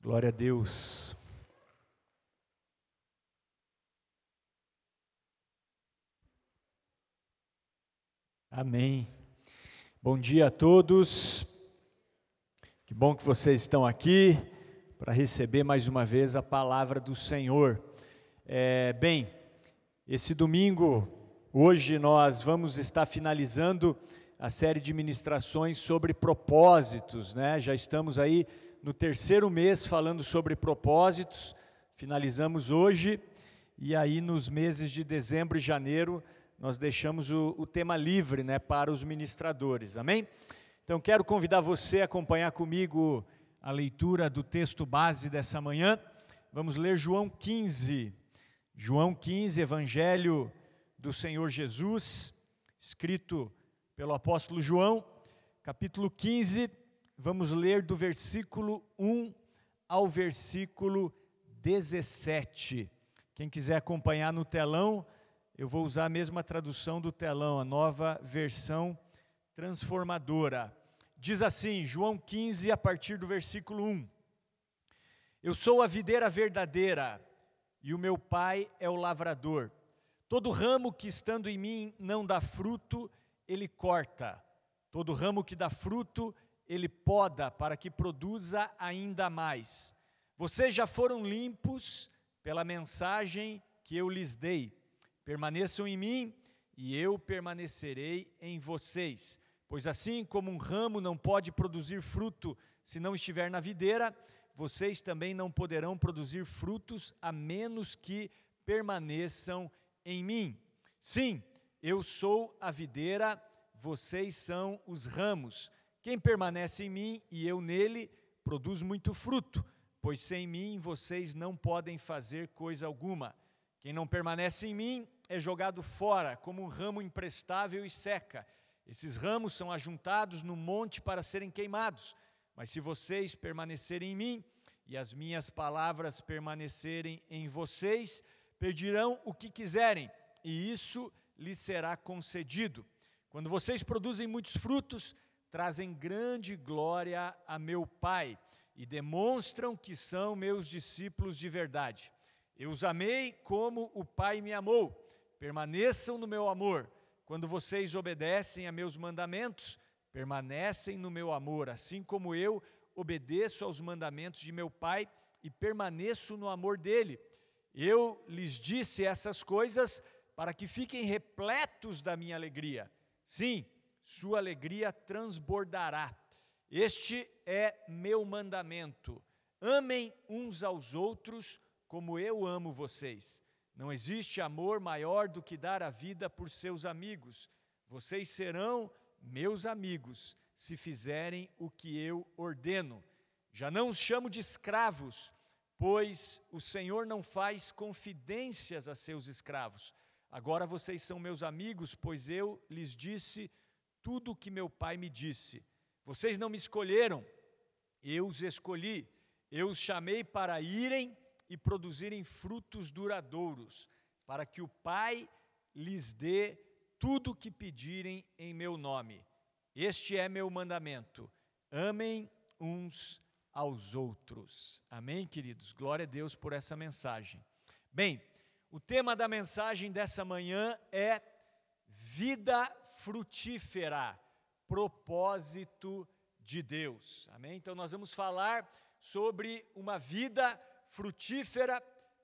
Glória a Deus. Amém. Bom dia a todos. Que bom que vocês estão aqui para receber mais uma vez a palavra do Senhor. Esse domingo, hoje nós vamos estar finalizando a série de ministrações sobre propósitos, né? Já estamos aí no terceiro mês falando sobre propósitos, finalizamos hoje, e aí nos meses de dezembro e janeiro nós deixamos o tema livre, né, para os ministradores, amém? Então quero convidar você a acompanhar comigo a leitura do texto base dessa manhã. Vamos ler João 15, Evangelho do Senhor Jesus, escrito pelo apóstolo João, capítulo 15, vamos ler do versículo 1 ao versículo 17. Quem quiser acompanhar no telão, eu vou usar a mesma tradução do telão, a nova versão transformadora. Diz assim, João 15, a partir do versículo 1. Eu sou a videira verdadeira, e o meu Pai é o lavrador. Todo ramo que estando em mim não dá fruto, ele corta. Todo ramo que dá fruto, ele poda para que produza ainda mais. Vocês já foram limpos pela mensagem que eu lhes dei. Permaneçam em mim e eu permanecerei em vocês. Pois assim como um ramo não pode produzir fruto se não estiver na videira, vocês também não poderão produzir frutos a menos que permaneçam em mim. Sim, eu sou a videira, vocês são os ramos. Quem permanece em mim e eu nele, produz muito fruto, pois sem mim vocês não podem fazer coisa alguma. Quem não permanece em mim é jogado fora, como um ramo imprestável e seca. Esses ramos são ajuntados no monte para serem queimados. Mas se vocês permanecerem em mim e as minhas palavras permanecerem em vocês, pedirão o que quiserem, e isso lhes será concedido. Quando vocês produzem muitos frutos, trazem grande glória a meu Pai e demonstram que são meus discípulos de verdade. Eu os amei como o Pai me amou. Permaneçam no meu amor. Quando vocês obedecem a meus mandamentos, permanecem no meu amor, assim como eu obedeço aos mandamentos de meu Pai e permaneço no amor dele. Eu lhes disse essas coisas para que fiquem repletos da minha alegria. Sim, sua alegria transbordará. Este é meu mandamento. Amem uns aos outros como eu amo vocês. Não existe amor maior do que dar a vida por seus amigos. Vocês serão meus amigos se fizerem o que eu ordeno. Já não os chamo de escravos, pois o Senhor não faz confidências a seus escravos. Agora vocês são meus amigos, pois eu lhes disse tudo o que meu Pai me disse. Vocês não me escolheram, eu os escolhi. Eu os chamei para irem e produzirem frutos duradouros, para que o Pai lhes dê tudo o que pedirem em meu nome. Este é meu mandamento. Amem uns aos outros. Amém, queridos? Glória a Deus por essa mensagem. Bem, o tema da mensagem dessa manhã é vida frutífera, propósito de Deus. Amém? Então nós vamos falar sobre uma vida frutífera,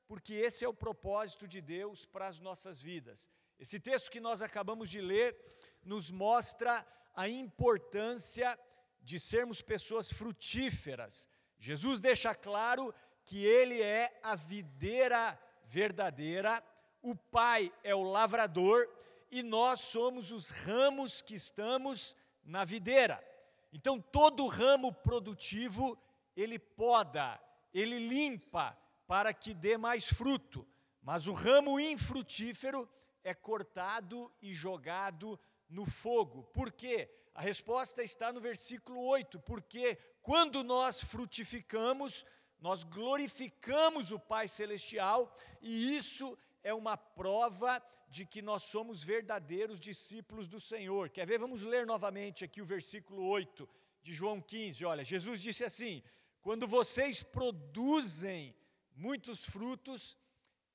porque esse é o propósito de Deus para as nossas vidas. Esse texto que nós acabamos de ler nos mostra a importância de sermos pessoas frutíferas. Jesus deixa claro que Ele é a videira verdadeira, o Pai é o lavrador e nós somos os ramos que estamos na videira. Então todo ramo produtivo ele poda, ele limpa para que dê mais fruto, mas o ramo infrutífero é cortado e jogado no fogo. Por quê? A resposta está no versículo 8, porque quando nós frutificamos, nós glorificamos o Pai Celestial, e isso é uma prova de que nós somos verdadeiros discípulos do Senhor. Quer ver? Vamos ler novamente aqui o versículo 8 de João 15, olha, Jesus disse assim: Quando vocês produzem muitos frutos,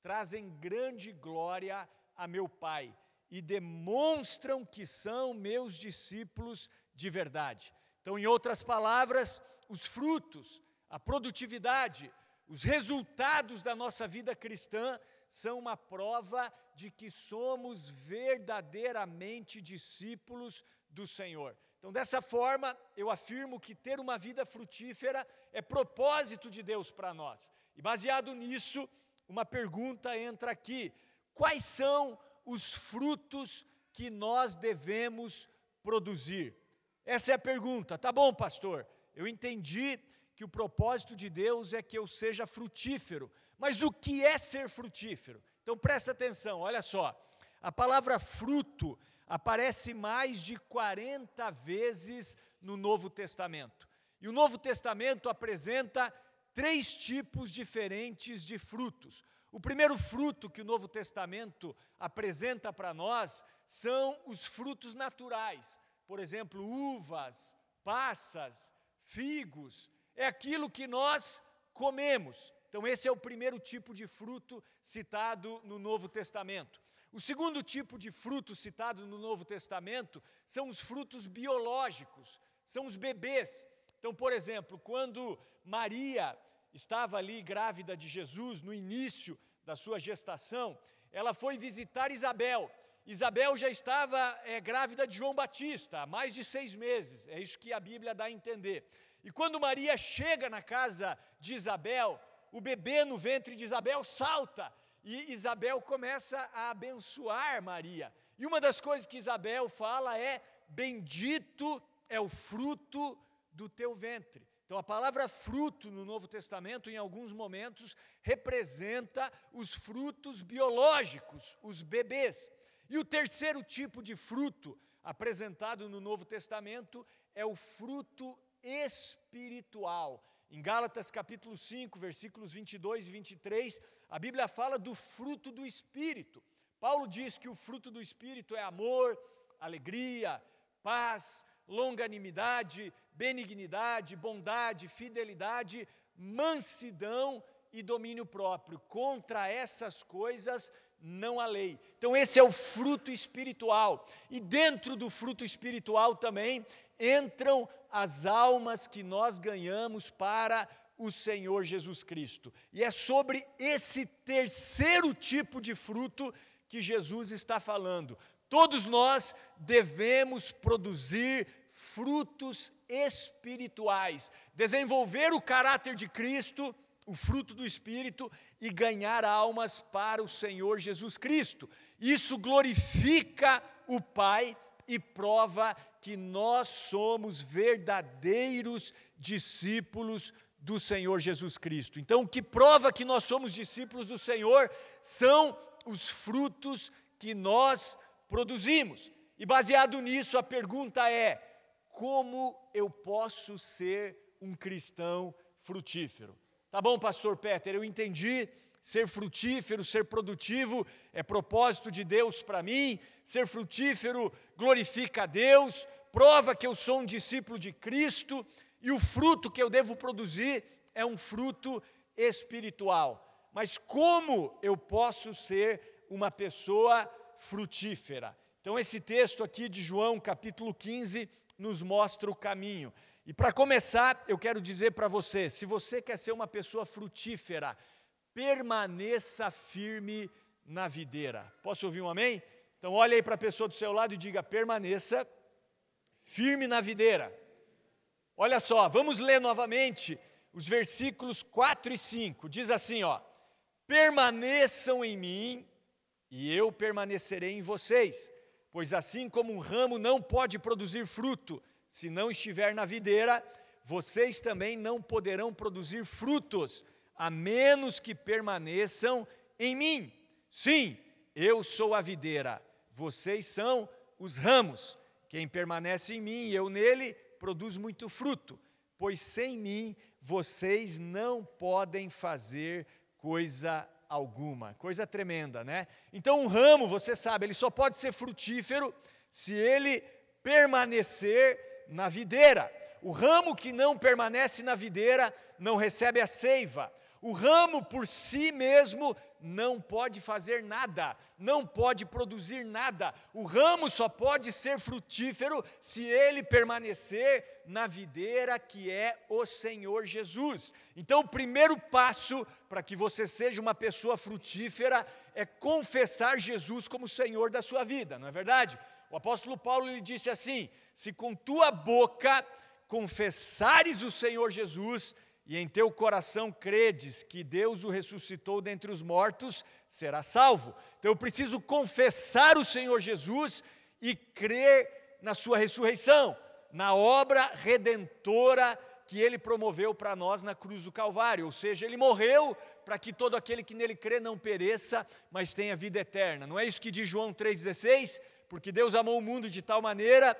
trazem grande glória a meu Pai e demonstram que são meus discípulos de verdade. Então, em outras palavras, os frutos, a produtividade, os resultados da nossa vida cristã são uma prova de que somos verdadeiramente discípulos do Senhor. Então, dessa forma, eu afirmo que ter uma vida frutífera é propósito de Deus para nós. E baseado nisso, uma pergunta entra aqui: quais são os frutos que nós devemos produzir? Essa é a pergunta. Tá bom, pastor, eu entendi que o propósito de Deus é que eu seja frutífero. Mas o que é ser frutífero? Então presta atenção, olha só. A palavra fruto aparece mais de 40 vezes no Novo Testamento. E o Novo Testamento apresenta 3 tipos diferentes de frutos. O primeiro fruto que o Novo Testamento apresenta para nós são os frutos naturais. Por exemplo, uvas, passas, figos. É aquilo que nós comemos. Então, esse é o primeiro tipo de fruto citado no Novo Testamento. O segundo tipo de fruto citado no Novo Testamento são os frutos biológicos, são os bebês. Então, por exemplo, quando Maria estava ali grávida de Jesus, no início da sua gestação, ela foi visitar Isabel. Isabel já estava grávida de João Batista há mais de 6 meses, é isso que a Bíblia dá a entender. E quando Maria chega na casa de Isabel, o bebê no ventre de Isabel salta e Isabel começa a abençoar Maria. E uma das coisas que Isabel fala é: bendito é o fruto do teu ventre. Então a palavra fruto no Novo Testamento, em alguns momentos, representa os frutos biológicos, os bebês. E o terceiro tipo de fruto apresentado no Novo Testamento é o fruto espiritual. Em Gálatas capítulo 5, versículos 22 e 23, a Bíblia fala do fruto do Espírito. Paulo diz que o fruto do Espírito é amor, alegria, paz, longanimidade, benignidade, bondade, fidelidade, mansidão e domínio próprio. Contra essas coisas não há lei. Então esse é o fruto espiritual. E dentro do fruto espiritual também entram as almas que nós ganhamos para o Senhor Jesus Cristo. E é sobre esse terceiro tipo de fruto que Jesus está falando. Todos nós devemos produzir frutos espirituais, desenvolver o caráter de Cristo, o fruto do Espírito, e ganhar almas para o Senhor Jesus Cristo. Isso glorifica o Pai e prova que nós somos verdadeiros discípulos do Senhor Jesus Cristo. Então, o que prova que nós somos discípulos do Senhor são os frutos que nós produzimos. E baseado nisso, a pergunta é: como eu posso ser um cristão frutífero? Tá bom, pastor Peter, eu entendi. Ser frutífero, ser produtivo é propósito de Deus para mim. Ser frutífero glorifica a Deus, prova que eu sou um discípulo de Cristo, e o fruto que eu devo produzir é um fruto espiritual. Mas como eu posso ser uma pessoa frutífera? Então esse texto aqui de João, capítulo 15, nos mostra o caminho. E para começar, eu quero dizer para você, se você quer ser uma pessoa frutífera, permaneça firme na videira. Posso ouvir um amém? Então olha aí para a pessoa do seu lado e diga: permaneça firme na videira. Olha só, vamos ler novamente os versículos 4 e 5. Diz assim, ó: permaneçam em mim e eu permanecerei em vocês. Pois assim como um ramo não pode produzir fruto se não estiver na videira, vocês também não poderão produzir frutos, a menos que permaneçam em mim. Sim, eu sou a videira, vocês são os ramos. Quem permanece em mim e eu nele, produz muito fruto, pois sem mim vocês não podem fazer coisa alguma. Coisa tremenda, né? Então um ramo, você sabe, ele só pode ser frutífero se ele permanecer na videira. O ramo que não permanece na videira não recebe a seiva. O ramo por si mesmo não pode fazer nada, não pode produzir nada. O ramo só pode ser frutífero se ele permanecer na videira que é o Senhor Jesus. Então, o primeiro passo para que você seja uma pessoa frutífera é confessar Jesus como Senhor da sua vida, não é verdade? O apóstolo Paulo lhe disse assim: se com tua boca confessares o Senhor Jesus e em teu coração credes que Deus o ressuscitou dentre os mortos, será salvo. Então eu preciso confessar o Senhor Jesus e crer na sua ressurreição, na obra redentora que Ele promoveu para nós na cruz do Calvário. Ou seja, Ele morreu para que todo aquele que nele crê não pereça, mas tenha vida eterna. Não é isso que diz João 3,16? Porque Deus amou o mundo de tal maneira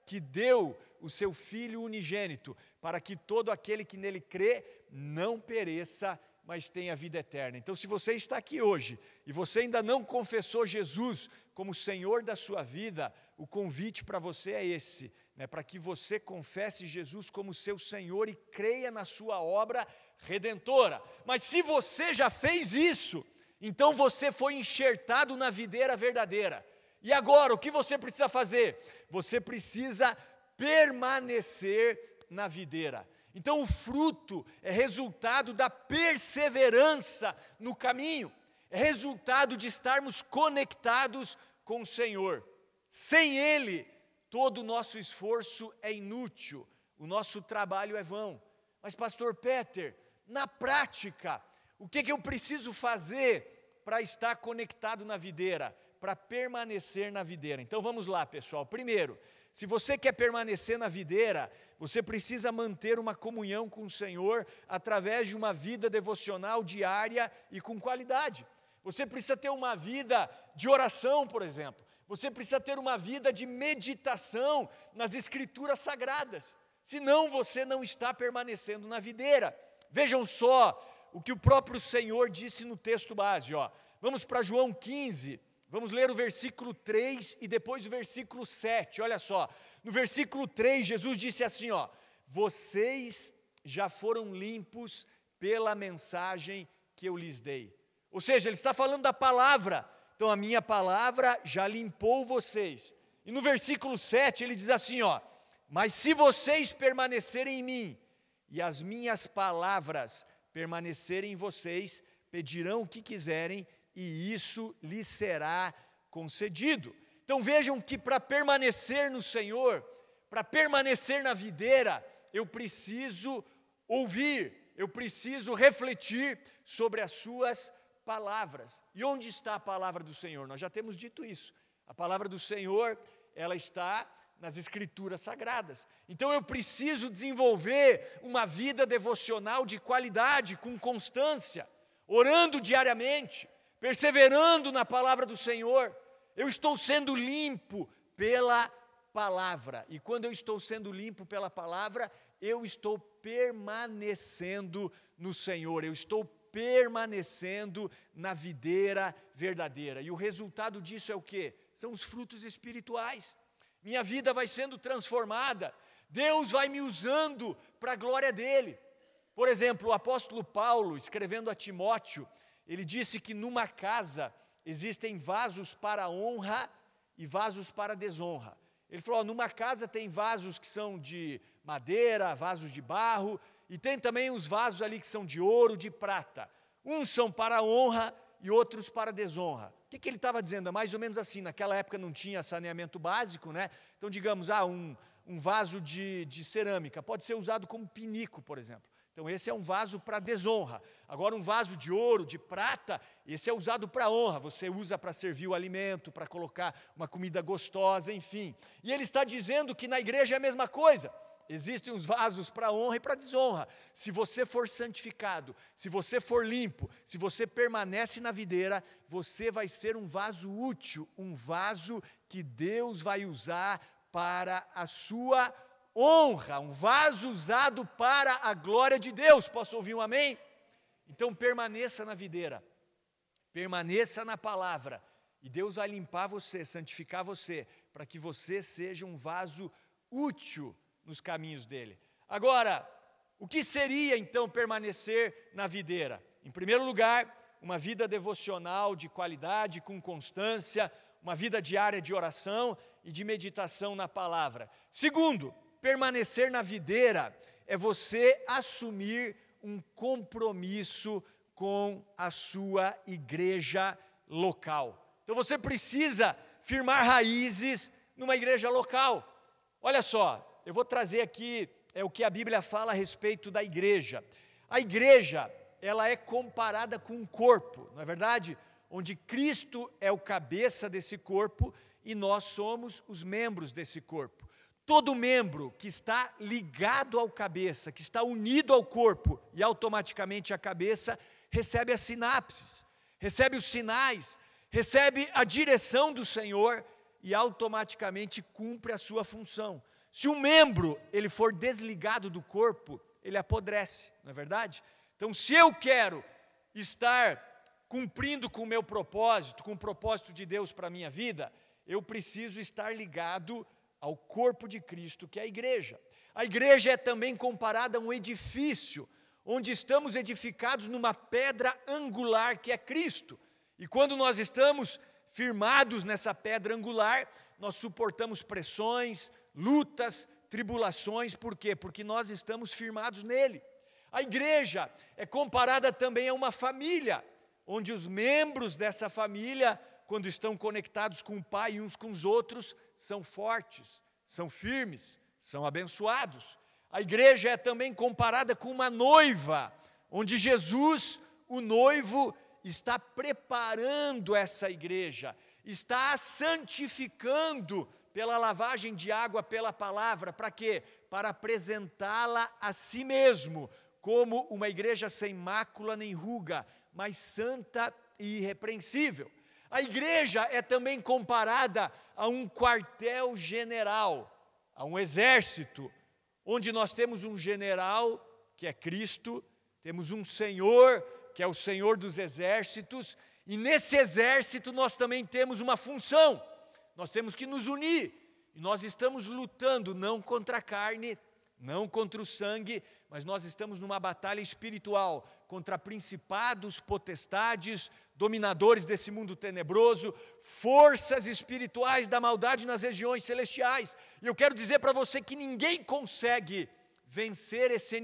que deu o seu Filho unigênito, para que todo aquele que nele crê não pereça, mas tenha vida eterna. Então, se você está aqui hoje e você ainda não confessou Jesus como Senhor da sua vida, o convite para você é esse, né, para que você confesse Jesus como seu Senhor e creia na sua obra redentora. Mas se você já fez isso, então você foi enxertado na videira verdadeira. E agora, o que você precisa fazer? Você precisa permanecer na videira. Então o fruto é resultado da perseverança no caminho, é resultado de estarmos conectados com o Senhor. Sem Ele, todo o nosso esforço é inútil, o nosso trabalho é vão. Mas pastor Peter, na prática, o que eu preciso fazer para estar conectado na videira, para permanecer na videira? Então vamos lá, pessoal. Primeiro, se você quer permanecer na videira, você precisa manter uma comunhão com o Senhor através de uma vida devocional diária e com qualidade. Você precisa ter uma vida de oração, por exemplo. Você precisa ter uma vida de meditação nas Escrituras Sagradas. Senão você não está permanecendo na videira. Vejam só o que o próprio Senhor disse no texto base. Vamos para João 15. Vamos ler o versículo 3 e depois o versículo 7, olha só. No versículo 3, Jesus disse assim, vocês já foram limpos pela mensagem que eu lhes dei. Ou seja, ele está falando da palavra. Então, a minha palavra já limpou vocês. E no versículo 7, ele diz assim, mas se vocês permanecerem em mim e as minhas palavras permanecerem em vocês, pedirão o que quiserem e isso lhe será concedido. Então vejam que para permanecer no Senhor, para permanecer na videira, eu preciso ouvir, eu preciso refletir sobre as suas palavras. E onde está a palavra do Senhor? Nós já temos dito isso. A palavra do Senhor, ela está nas Escrituras Sagradas. Então eu preciso desenvolver uma vida devocional de qualidade, com constância, orando diariamente, perseverando na palavra do Senhor. Eu estou sendo limpo pela palavra. E quando eu estou sendo limpo pela palavra, eu estou permanecendo no Senhor. Eu estou permanecendo na videira verdadeira. E o resultado disso é o quê? São os frutos espirituais. Minha vida vai sendo transformada. Deus vai me usando para a glória dEle. Por exemplo, o apóstolo Paulo, escrevendo a Timóteo, ele disse que numa casa existem vasos para honra e vasos para desonra. Ele falou, numa casa tem vasos que são de madeira, vasos de barro, e tem também os vasos ali que são de ouro, de prata. Uns são para honra e outros para desonra. O que ele estava dizendo? É mais ou menos assim, naquela época não tinha saneamento básico, né? Então digamos, um vaso de cerâmica pode ser usado como pinico, por exemplo. Então esse é um vaso para desonra. Agora um vaso de ouro, de prata, esse é usado para honra. Você usa para servir o alimento, para colocar uma comida gostosa, enfim. E ele está dizendo que na igreja é a mesma coisa. Existem os vasos para honra e para desonra. Se você for santificado, se você for limpo, se você permanece na videira, você vai ser um vaso útil, um vaso que Deus vai usar para a sua honra, um vaso usado para a glória de Deus. Posso ouvir um amém? Então permaneça na videira, permaneça na palavra, e Deus vai limpar você, santificar você, para que você seja um vaso útil nos caminhos dEle. Agora, O que seria então permanecer na videira? Em primeiro lugar, uma vida devocional de qualidade, com constância, uma vida diária de oração e de meditação na palavra. Segundo, permanecer na videira é você assumir um compromisso com a sua igreja local. Então você precisa firmar raízes numa igreja local. Olha só, eu vou trazer aqui o que a Bíblia fala a respeito da igreja. A igreja, ela é comparada com um corpo, não é verdade? Onde Cristo é o cabeça desse corpo e nós somos os membros desse corpo. Todo membro que está ligado ao cabeça, que está unido ao corpo e automaticamente à cabeça, recebe as sinapses, recebe os sinais, recebe a direção do Senhor e automaticamente cumpre a sua função. Se um membro ele for desligado do corpo, ele apodrece, não é verdade? Então, se eu quero estar cumprindo com o meu propósito, com o propósito de Deus para a minha vida, eu preciso estar ligado ao corpo de Cristo, que é a igreja. A igreja é também comparada a um edifício, onde estamos edificados numa pedra angular, que é Cristo. E quando nós estamos firmados nessa pedra angular, nós suportamos pressões, lutas, tribulações. Por quê? Porque nós estamos firmados nele. A igreja é comparada também a uma família, onde os membros dessa família, quando estão conectados com o Pai e uns com os outros, são fortes, são firmes, são abençoados. A igreja é também comparada com uma noiva, onde Jesus, o noivo, está preparando essa igreja, está a santificando pela lavagem de água, pela palavra. Para quê? Para apresentá-la a si mesmo, como uma igreja sem mácula nem ruga, mas santa e irrepreensível. A igreja é também comparada a um quartel-general, a um exército, onde nós temos um general, que é Cristo, temos um Senhor, que é o Senhor dos exércitos, e nesse exército nós também temos uma função, nós temos que nos unir, e nós estamos lutando não contra a carne, não contra o sangue, mas nós estamos numa batalha espiritual, contra principados, potestades, dominadores desse mundo tenebroso, forças espirituais da maldade nas regiões celestiais. E eu quero dizer para você que ninguém consegue vencer esse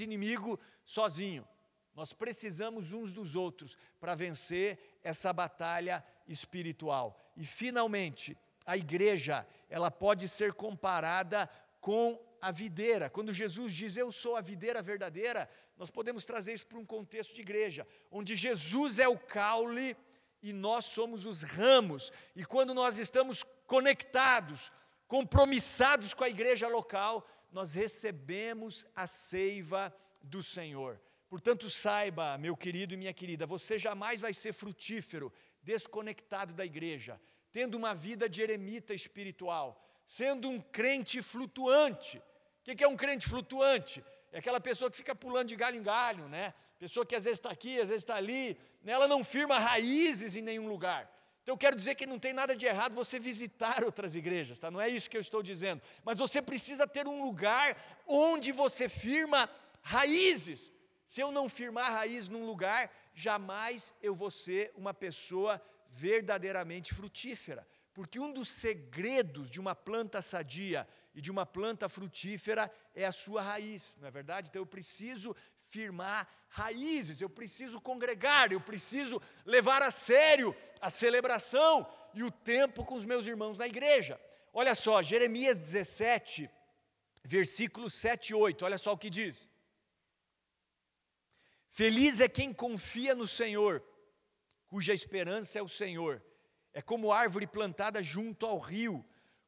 inimigo sozinho. Nós precisamos uns dos outros para vencer essa batalha espiritual. E finalmente, a igreja, ela pode ser comparada com a videira. Quando Jesus diz, eu sou a videira verdadeira, nós podemos trazer isso para um contexto de igreja, onde Jesus é o caule e nós somos os ramos. E quando nós estamos conectados, compromissados com a igreja local, nós recebemos a seiva do Senhor. Portanto, saiba, meu querido e minha querida, você jamais vai ser frutífero, desconectado da igreja, tendo uma vida de eremita espiritual, sendo um crente flutuante. O que é um crente flutuante? É aquela pessoa que fica pulando de galho em galho, né? Pessoa que às vezes está aqui, às vezes está ali, né? Ela não firma raízes em nenhum lugar. Então eu quero dizer que não tem nada de errado você visitar outras igrejas, tá? Não é isso que eu estou dizendo, mas você precisa ter um lugar onde você firma raízes. Se eu não firmar raiz num lugar, jamais eu vou ser uma pessoa verdadeiramente frutífera. Porque um dos segredos de uma planta sadia e de uma planta frutífera é a sua raiz, não é verdade? Então eu preciso firmar raízes, eu preciso congregar, eu preciso levar a sério a celebração e o tempo com os meus irmãos na igreja. Olha só, Jeremias 17, versículos 7 e 8, olha só o que diz. Feliz é quem confia no Senhor, cuja esperança é o Senhor. É como árvore plantada junto ao rio,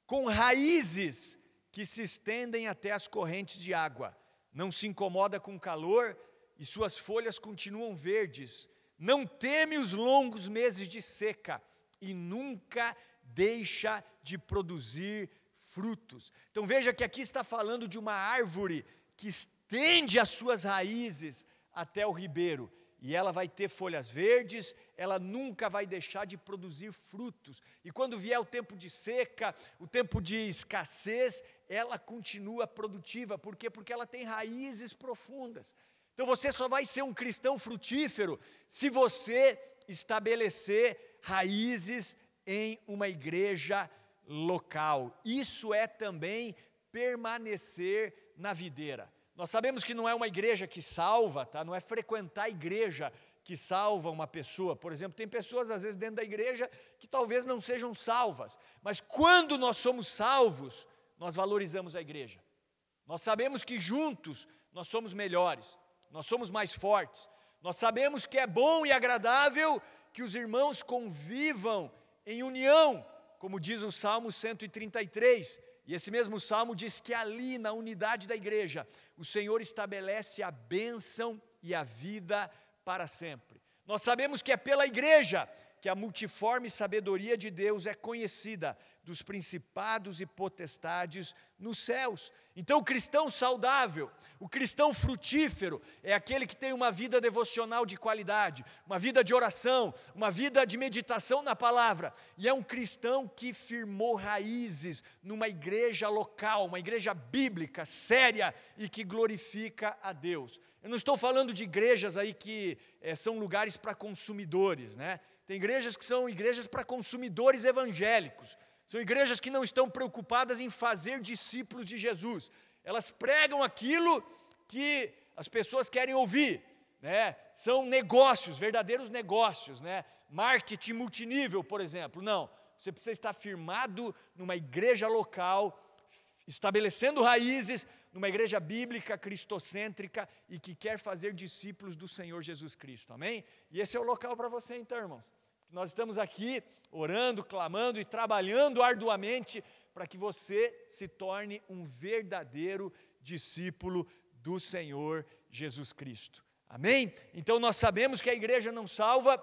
com raízes que se estendem até as correntes de água. Não se incomoda com o calor e suas folhas continuam verdes. Não teme os longos meses de seca e nunca deixa de produzir frutos. Então veja que aqui está falando de uma árvore que estende as suas raízes até o ribeiro. E ela vai ter folhas verdes, ela nunca vai deixar de produzir frutos. E quando vier o tempo de seca, o tempo de escassez, ela continua produtiva. Por quê? Porque ela tem raízes profundas. Então você só vai ser um cristão frutífero se você estabelecer raízes em uma igreja local. Isso é também permanecer na videira. Nós sabemos que não é uma igreja que salva, tá? Não é frequentar a igreja que salva uma pessoa. Por exemplo, tem pessoas às vezes dentro da igreja que talvez não sejam salvas, mas quando nós somos salvos, nós valorizamos a igreja. Nós sabemos que juntos nós somos melhores, nós somos mais fortes. Nós sabemos que é bom e agradável que os irmãos convivam em união, como diz o Salmo 133. E esse mesmo salmo diz que ali na unidade da igreja, o Senhor estabelece a bênção e a vida para sempre. Nós sabemos que é pela igreja que a multiforme sabedoria de Deus é conhecida dos principados e potestades nos céus. Então o cristão saudável, o cristão frutífero, é aquele que tem uma vida devocional de qualidade, uma vida de oração, uma vida de meditação na palavra, e é um cristão que firmou raízes numa igreja local, uma igreja bíblica, séria e que glorifica a Deus. Eu não estou falando de igrejas aí que são lugares para consumidores, né? Tem igrejas que são igrejas para consumidores evangélicos. São igrejas que não estão preocupadas em fazer discípulos de Jesus. Elas pregam aquilo que as pessoas querem ouvir, né? São negócios, verdadeiros negócios, né? Marketing multinível, por exemplo. Não, você precisa estar firmado numa igreja local, estabelecendo raízes, numa igreja bíblica, cristocêntrica e que quer fazer discípulos do Senhor Jesus Cristo, amém? E esse é o local para você então, irmãos. Nós estamos aqui orando, clamando e trabalhando arduamente para que você se torne um verdadeiro discípulo do Senhor Jesus Cristo, amém? Então nós sabemos que a igreja não salva,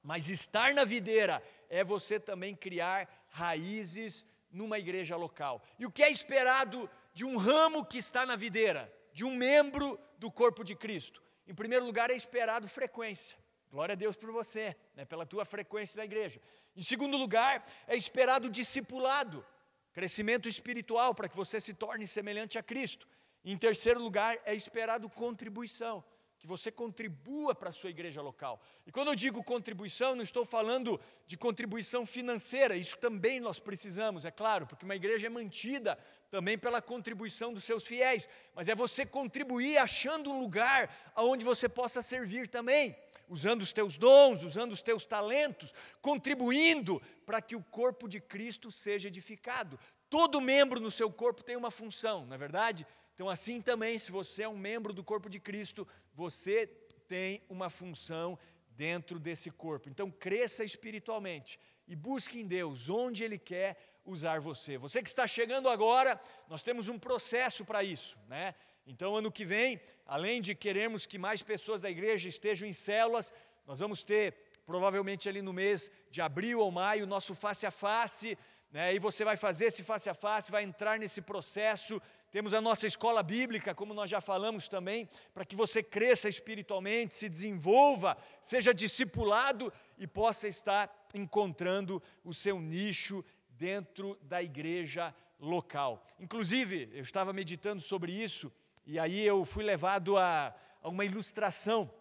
mas estar na videira é você também criar raízes numa igreja local. E o que é esperado de um ramo que está na videira, de um membro do corpo de Cristo? Em primeiro lugar, é esperado frequência. Glória a Deus por você, né, pela tua frequência na igreja. Em segundo lugar, é esperado discipulado, crescimento espiritual para que você se torne semelhante a Cristo. Em terceiro lugar, é esperado contribuição, que você contribua para a sua igreja local. E quando eu digo contribuição, não estou falando de contribuição financeira, isso também nós precisamos, é claro, porque uma igreja é mantida também pela contribuição dos seus fiéis, mas é você contribuir achando um lugar onde você possa servir também, usando os teus dons, usando os teus talentos, contribuindo para que o corpo de Cristo seja edificado. Todo membro no seu corpo tem uma função, não é verdade? Então assim também, se você é um membro do corpo de Cristo, você tem uma função dentro desse corpo. Então cresça espiritualmente e busque em Deus onde Ele quer usar você. Você que está chegando agora, nós temos um processo para isso, né? Então ano que vem, além de queremos que mais pessoas da igreja estejam em células, nós vamos ter provavelmente ali no mês de abril ou maio, nosso face a face, né? E você vai fazer esse face a face, vai entrar nesse processo. Temos a nossa escola bíblica, como nós já falamos também, para que você cresça espiritualmente, se desenvolva, seja discipulado e possa estar encontrando o seu nicho dentro da igreja local. Inclusive, eu estava meditando sobre isso, e aí eu fui levado a uma ilustração,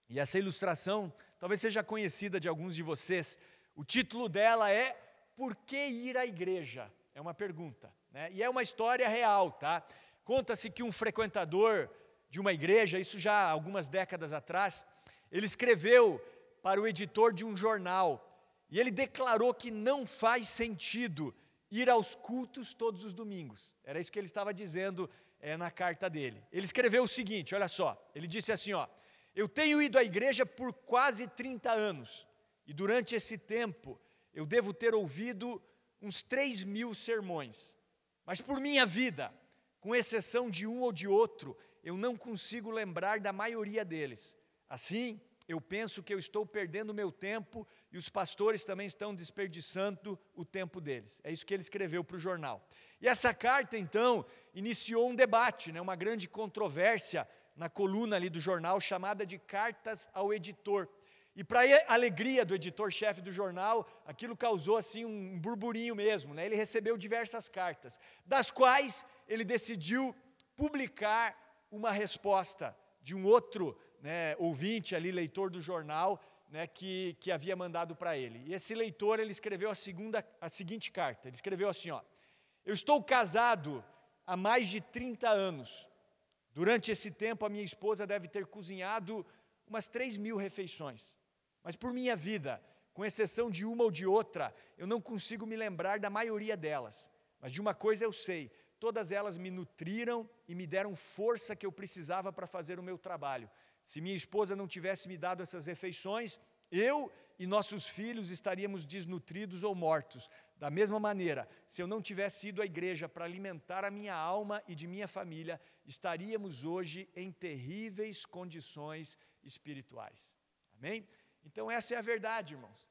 e essa ilustração talvez seja conhecida de alguns de vocês. O título dela é Por que ir à igreja? É uma pergunta, né? E é uma história real, tá? Conta-se que um frequentador de uma igreja, isso já há algumas décadas atrás, ele escreveu para o editor de um jornal, e ele declarou que não faz sentido ir aos cultos todos os domingos. Era isso que ele estava dizendo na carta dele. Ele escreveu o seguinte, olha só, ele disse assim, ó: eu tenho ido à igreja por quase 30 anos, e durante esse tempo eu devo ter ouvido uns 3.000 sermões, mas por minha vida, com exceção de um ou de outro, eu não consigo lembrar da maioria deles. Assim, eu penso que eu estou perdendo meu tempo e os pastores também estão desperdiçando o tempo deles. É isso que ele escreveu para o jornal. E essa carta, então, iniciou um debate, né, uma grande controvérsia na coluna ali do jornal, chamada de Cartas ao Editor. E para a alegria do editor-chefe do jornal, aquilo causou assim um burburinho mesmo, né? Ele recebeu diversas cartas, das quais ele decidiu publicar uma resposta de um outro, né, ouvinte ali, leitor do jornal, né, que havia mandado para ele. E esse leitor, ele escreveu a seguinte carta, ele escreveu assim, ó: eu estou casado há mais de 30 anos. Durante esse tempo, a minha esposa deve ter cozinhado umas 3.000 refeições. Mas por minha vida, com exceção de uma ou de outra, eu não consigo me lembrar da maioria delas. Mas de uma coisa eu sei, todas elas me nutriram e me deram força que eu precisava para fazer o meu trabalho. Se minha esposa não tivesse me dado essas refeições, eu e nossos filhos estaríamos desnutridos ou mortos. Da mesma maneira, se eu não tivesse ido à igreja para alimentar a minha alma e de minha família, estaríamos hoje em terríveis condições espirituais. Amém? Então essa é a verdade, irmãos.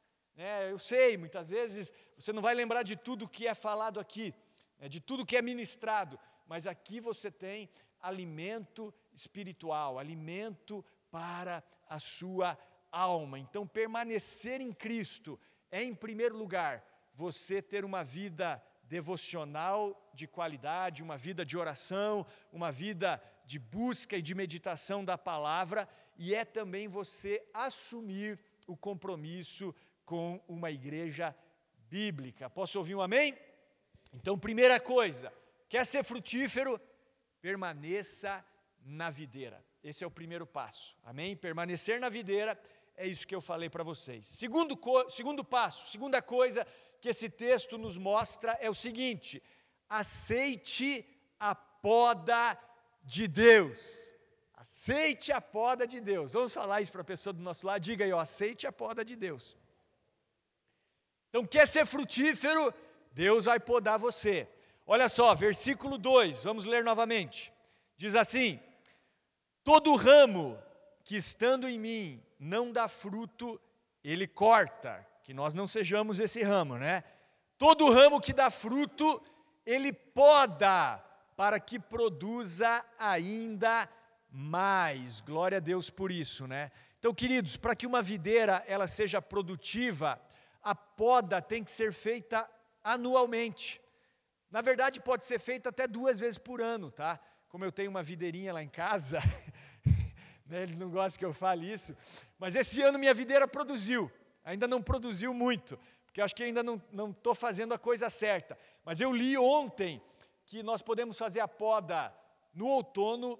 Eu sei, muitas vezes você não vai lembrar de tudo que é falado aqui, de tudo que é ministrado, mas aqui você tem alimento espiritual, alimento para a sua alma. Então permanecer em Cristo é, em primeiro lugar, você ter uma vida devocional de qualidade, uma vida de oração, uma vida de busca e de meditação da palavra, e é também você assumir o compromisso com uma igreja bíblica. Posso ouvir um amém? Então, primeira coisa, quer ser frutífero? Permaneça na videira. Esse é o primeiro passo, amém? Permanecer na videira, é isso que eu falei para vocês. Segundo passo, segunda coisa que esse texto nos mostra é o seguinte: aceite a poda de Deus. Aceite a poda de Deus. Vamos falar isso para a pessoa do nosso lado? Diga aí, ó, aceite a poda de Deus. Então, quer ser frutífero? Deus vai podar você. Olha só, versículo 2, vamos ler novamente. Diz assim: todo ramo que estando em mim não dá fruto, ele corta. Que nós não sejamos esse ramo, né? Todo ramo que dá fruto, ele poda, para que produza ainda mais. Glória a Deus por isso, né? Então, queridos, para que uma videira ela seja produtiva, a poda tem que ser feita anualmente. Na verdade, pode ser feita até 2 vezes por ano, tá? Como eu tenho uma videirinha lá em casa, né, eles não gostam que eu fale isso, mas esse ano minha videira produziu. Ainda não produziu muito, porque eu acho que ainda não estou fazendo a coisa certa. Mas eu li ontem que nós podemos fazer a poda no outono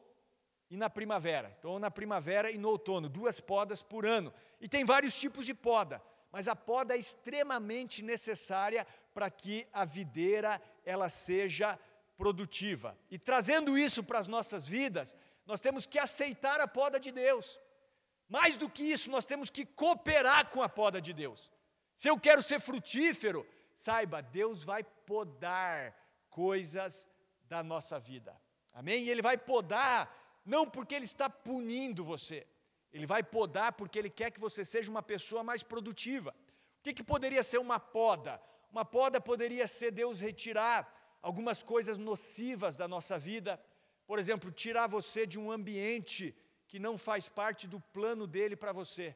e na primavera. Então, na primavera e no outono, 2 podas por ano. E tem vários tipos de poda, mas a poda é extremamente necessária para que a videira ela seja produtiva. E trazendo isso para as nossas vidas, nós temos que aceitar a poda de Deus. Mais do que isso, nós temos que cooperar com a poda de Deus. Se eu quero ser frutífero, saiba, Deus vai podar coisas da nossa vida. Amém? E Ele vai podar, não porque Ele está punindo você. Ele vai podar porque Ele quer que você seja uma pessoa mais produtiva. O que poderia ser uma poda? Uma poda poderia ser Deus retirar algumas coisas nocivas da nossa vida. Por exemplo, tirar você de um ambiente que não faz parte do plano dele para você.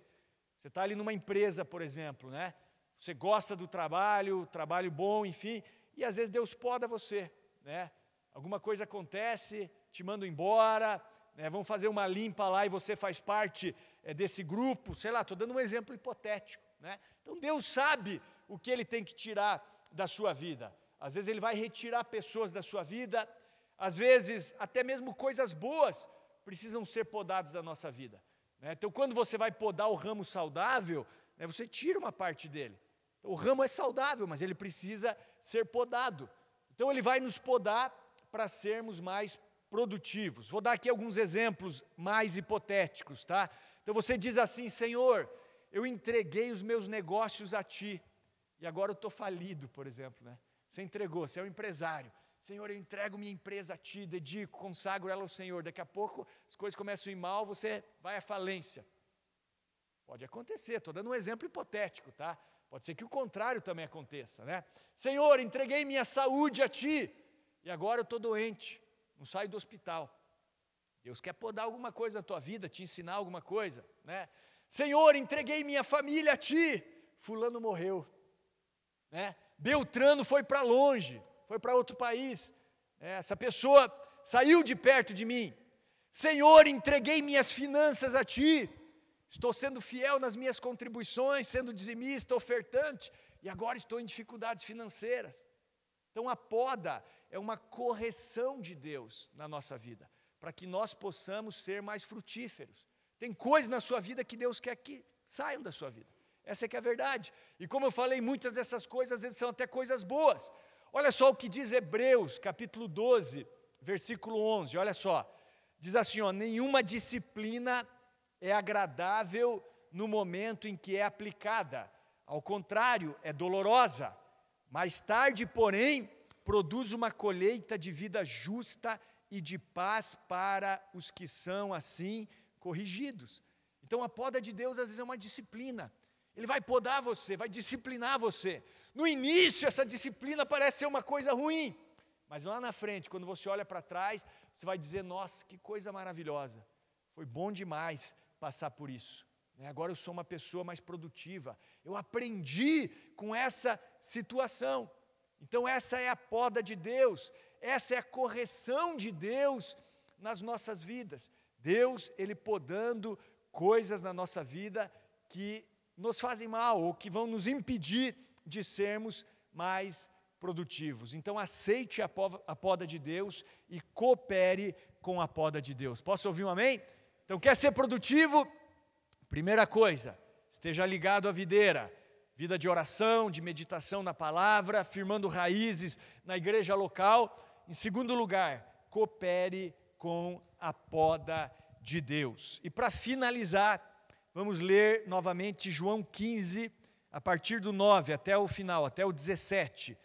Você está ali numa empresa, por exemplo, né? Você gosta do trabalho bom, enfim, e às vezes Deus poda você, né? Alguma coisa acontece, te mandam embora, né? Vão fazer uma limpa lá e você faz parte desse grupo, sei lá, estou dando um exemplo hipotético, né? Então Deus sabe o que Ele tem que tirar da sua vida. Às vezes Ele vai retirar pessoas da sua vida, às vezes até mesmo coisas boas precisam ser podados da nossa vida, né? Então, quando você vai podar o ramo saudável, né, você tira uma parte dele. Então, o ramo é saudável, mas ele precisa ser podado. Então, Ele vai nos podar para sermos mais produtivos. Vou dar aqui alguns exemplos mais hipotéticos, tá? Então, você diz assim: Senhor, eu entreguei os meus negócios a Ti, e agora eu estou falido, por exemplo, né? Você entregou, você é um empresário. Senhor, eu entrego minha empresa a Ti, dedico, consagro ela ao Senhor. Daqui a pouco as coisas começam a ir mal, você vai à falência. Pode acontecer, estou dando um exemplo hipotético, tá? Pode ser que o contrário também aconteça, né? Senhor, entreguei minha saúde a Ti, e agora eu estou doente, não saio do hospital. Deus quer podar alguma coisa na tua vida, te ensinar alguma coisa, né? Senhor, entreguei minha família a Ti. Fulano morreu, né? Beltrano foi para longe, foi para outro país. Essa pessoa saiu de perto de mim. Senhor, entreguei minhas finanças a Ti. Estou sendo fiel nas minhas contribuições, sendo dizimista, ofertante, e agora estou em dificuldades financeiras. Então a poda é uma correção de Deus na nossa vida, para que nós possamos ser mais frutíferos. Tem coisas na sua vida que Deus quer que saiam da sua vida. Essa é que é a verdade. E como eu falei, muitas dessas coisas, às vezes são até coisas boas. Olha só o que diz Hebreus, capítulo 12, versículo 11, olha só. Diz assim, nenhuma disciplina é agradável no momento em que é aplicada. Ao contrário, é dolorosa. Mais tarde, porém, produz uma colheita de vida justa e de paz para os que são assim corrigidos. Então a poda de Deus às vezes é uma disciplina. Ele vai podar você, vai disciplinar você. No início essa disciplina parece ser uma coisa ruim, mas lá na frente, quando você olha para trás, você vai dizer, nossa, que coisa maravilhosa. Foi bom demais passar por isso. Agora eu sou uma pessoa mais produtiva. Eu aprendi com essa situação. Então essa é a poda de Deus, essa é a correção de Deus nas nossas vidas. Deus, Ele podando coisas na nossa vida que nos fazem mal ou que vão nos impedir de sermos mais produtivos. Então aceite a poda de Deus e coopere com a poda de Deus. Posso ouvir um amém? Então quer ser produtivo? Primeira coisa, esteja ligado à videira. Vida de oração, de meditação na palavra, firmando raízes na igreja local. Em segundo lugar, coopere com a poda de Deus. E para finalizar, vamos ler novamente João 15, a partir do 9 até o final, até o 17.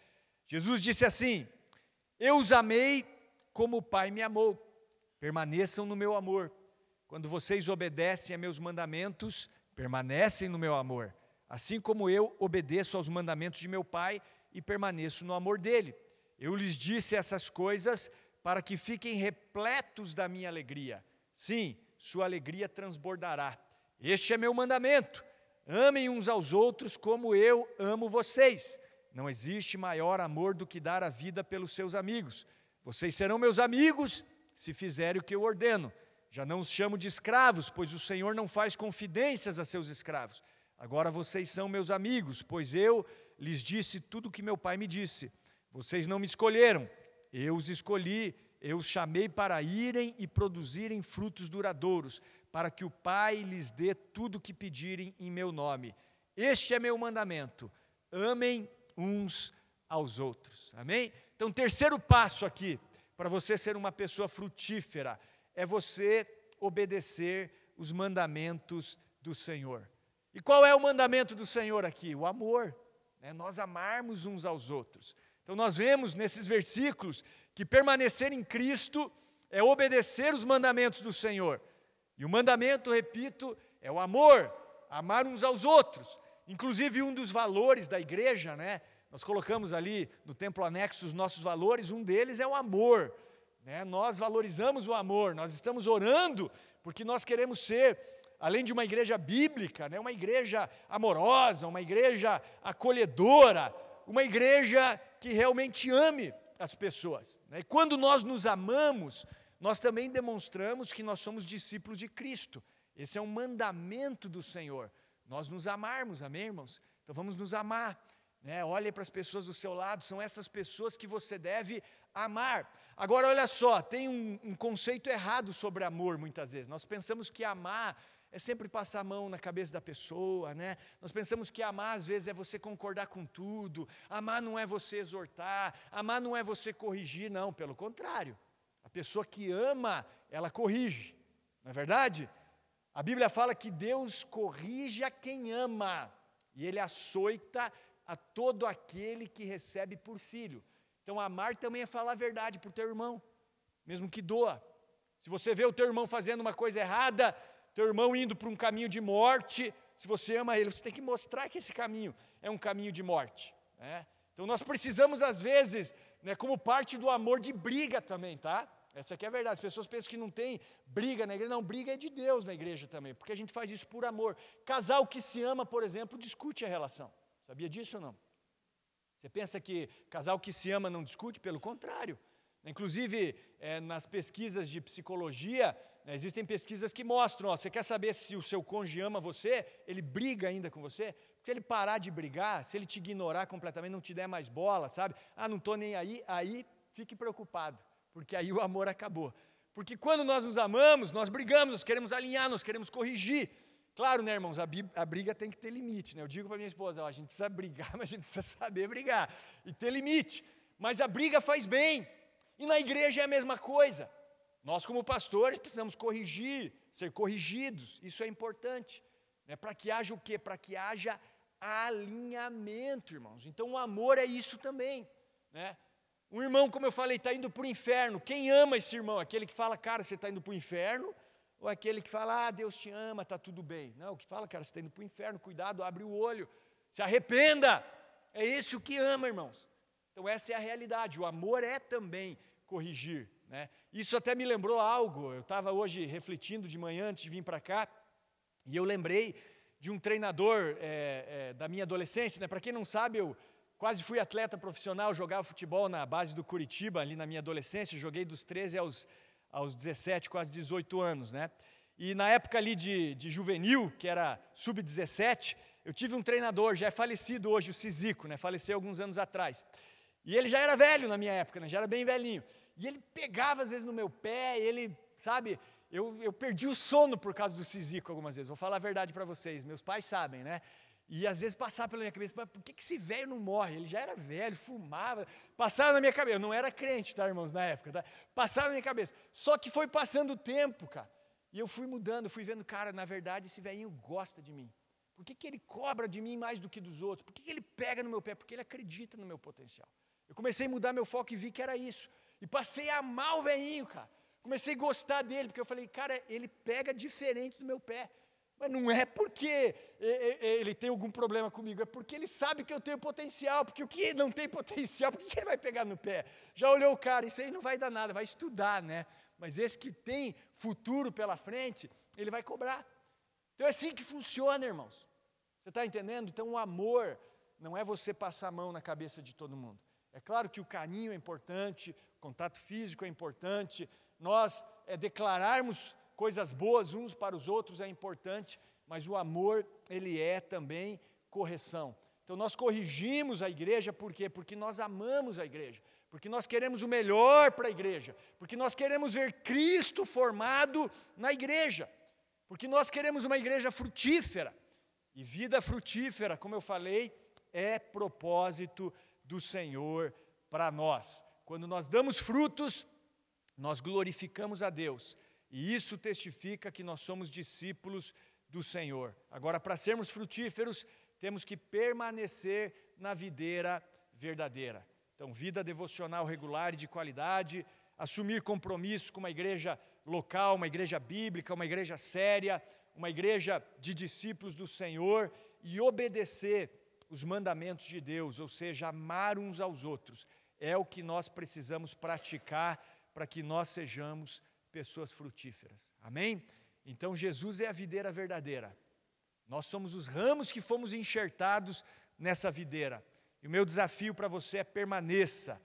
Jesus disse assim, eu os amei como o Pai me amou, permaneçam no meu amor. Quando vocês obedecem a meus mandamentos, permanecem no meu amor. Assim como eu obedeço aos mandamentos de meu Pai e permaneço no amor dele. Eu lhes disse essas coisas para que fiquem repletos da minha alegria. Sim, sua alegria transbordará. Este é meu mandamento. Amem uns aos outros como eu amo vocês. Não existe maior amor do que dar a vida pelos seus amigos. Vocês serão meus amigos se fizerem o que eu ordeno. Já não os chamo de escravos, pois o Senhor não faz confidências a seus escravos. Agora vocês são meus amigos, pois eu lhes disse tudo o que meu Pai me disse. Vocês não me escolheram, eu os escolhi, eu os chamei para irem e produzirem frutos duradouros, para que o Pai lhes dê tudo o que pedirem em meu nome. Este é meu mandamento, amem uns aos outros. Amém? Então, terceiro passo aqui, para você ser uma pessoa frutífera, é você obedecer os mandamentos do Senhor. E qual é o mandamento do Senhor aqui? O amor, nós amarmos uns aos outros. Então nós vemos nesses versículos que permanecer em Cristo é obedecer os mandamentos do Senhor. E o mandamento, repito, é o amor, amar uns aos outros. Inclusive um dos valores da igreja, nós colocamos ali no templo anexo os nossos valores, um deles é o amor. Nós valorizamos o amor, nós estamos orando porque nós queremos ser, além de uma igreja bíblica, uma igreja amorosa, uma igreja acolhedora, uma igreja que realmente ame as pessoas. E quando nós nos amamos, nós também demonstramos que nós somos discípulos de Cristo. Esse é um mandamento do Senhor, nós nos amarmos, amém, irmãos? Então vamos nos amar. Olhe para as pessoas do seu lado, são essas pessoas que você deve amar. Agora olha só, tem um conceito errado sobre amor muitas vezes. Nós pensamos que amar é sempre passar a mão na cabeça da pessoa, Nós pensamos que amar às vezes é você concordar com tudo, amar não é você exortar, amar não é você corrigir, não, pelo contrário. A pessoa que ama, ela corrige, não é verdade? A Bíblia fala que Deus corrige a quem ama e Ele açoita a todo aquele que recebe por filho. Então amar também é falar a verdade para o teu irmão, mesmo que doa. Se você vê o teu irmão fazendo uma coisa errada, teu irmão indo para um caminho de morte, se você ama ele, você tem que mostrar que esse caminho é um caminho de morte. Então nós precisamos às vezes, como parte do amor, de briga também, tá? Essa aqui é a verdade. As pessoas pensam que não tem briga na igreja. Não, briga é de Deus na igreja também, porque a gente faz isso por amor. Casal que se ama, por exemplo, discute a relação. Sabia disso ou não? Você pensa que casal que se ama não discute? Pelo contrário. Inclusive, nas pesquisas de psicologia, existem pesquisas que mostram, você quer saber se o seu cônjuge ama você, ele briga ainda com você? Se ele parar de brigar, se ele te ignorar completamente, não te der mais bola, sabe? Não estou nem aí fique preocupado, porque aí o amor acabou. Porque quando nós nos amamos, nós brigamos, nós queremos alinhar, nós queremos corrigir. Claro, né, irmãos, a briga tem que ter limite, né? Eu digo para minha esposa, a gente precisa brigar, mas a gente precisa saber brigar, e ter limite. Mas a briga faz bem, e na igreja é a mesma coisa. Nós, como pastores, precisamos corrigir, ser corrigidos, isso é importante. Para que haja o quê? Para que haja alinhamento, irmãos. Então o amor é isso também, né? Um irmão, como eu falei, está indo para o inferno. Quem ama esse irmão? Aquele que fala, cara, você está indo para o inferno? Ou aquele que fala, Deus te ama, está tudo bem? Não, o que fala, cara, você está indo para o inferno, cuidado, abre o olho, se arrependa. É esse o que ama, irmãos. Então essa é a realidade, o amor é também corrigir, né? Isso até me lembrou algo, eu estava hoje refletindo de manhã antes de vir para cá, e eu lembrei de um treinador da minha adolescência, né? Para quem não sabe, eu quase fui atleta profissional, jogava futebol na base do Curitiba, ali na minha adolescência, joguei dos 13 aos 17, quase 18 anos, né? E na época ali de juvenil, que era sub-17, eu tive um treinador, já é falecido hoje, o Cizico, né? Faleceu alguns anos atrás. E ele já era velho na minha época, né? Já era bem velhinho. E ele pegava às vezes no meu pé, ele, sabe, eu perdi o sono por causa do Cizico algumas vezes, vou falar a verdade para vocês, meus pais sabem, né? E às vezes passava pela minha cabeça, por que esse velho não morre? Ele já era velho, fumava, passava na minha cabeça, eu não era crente, tá, irmãos, na época, tá? Passava na minha cabeça, só que foi passando o tempo, cara, e eu fui mudando, fui vendo, cara, na verdade esse velhinho gosta de mim. Por que ele cobra de mim mais do que dos outros? Por que ele pega no meu pé? Porque ele acredita no meu potencial. Eu comecei a mudar meu foco e vi que era isso. E passei a amar o velhinho, cara. Comecei a gostar dele, porque eu falei, cara, ele pega diferente do meu pé. Mas não é porque ele tem algum problema comigo, é porque ele sabe que eu tenho potencial. Porque o que não tem potencial, por que ele vai pegar no pé? Já olhou o cara, isso aí não vai dar nada, vai estudar, né? Mas esse que tem futuro pela frente, ele vai cobrar. Então é assim que funciona, irmãos. Você está entendendo? Então o amor não é você passar a mão na cabeça de todo mundo. É claro que o carinho é importante, o contato físico é importante, nós declararmos coisas boas uns para os outros é importante, mas o amor, ele é também correção. Então nós corrigimos a igreja, por quê? Porque nós amamos a igreja, porque nós queremos o melhor para a igreja, porque nós queremos ver Cristo formado na igreja, porque nós queremos uma igreja frutífera, e vida frutífera, como eu falei, é propósito do Senhor para nós. Quando nós damos frutos, nós glorificamos a Deus, e isso testifica que nós somos discípulos do Senhor. Agora, para sermos frutíferos, temos que permanecer na videira verdadeira. Então, vida devocional regular e de qualidade, assumir compromisso com uma igreja local, uma igreja bíblica, uma igreja séria, uma igreja de discípulos do Senhor e obedecer os mandamentos de Deus, ou seja, amar uns aos outros, é o que nós precisamos praticar para que nós sejamos pessoas frutíferas. Amém? Então Jesus é a videira verdadeira. Nós somos os ramos que fomos enxertados nessa videira. E o meu desafio para você é permaneça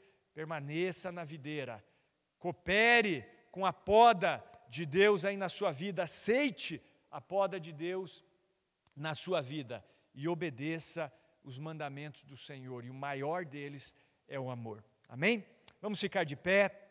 na videira. Coopere com a poda de Deus aí na sua vida, aceite a poda de Deus na sua vida e obedeça os mandamentos do Senhor, e o maior deles é o amor. Amém? Vamos ficar de pé.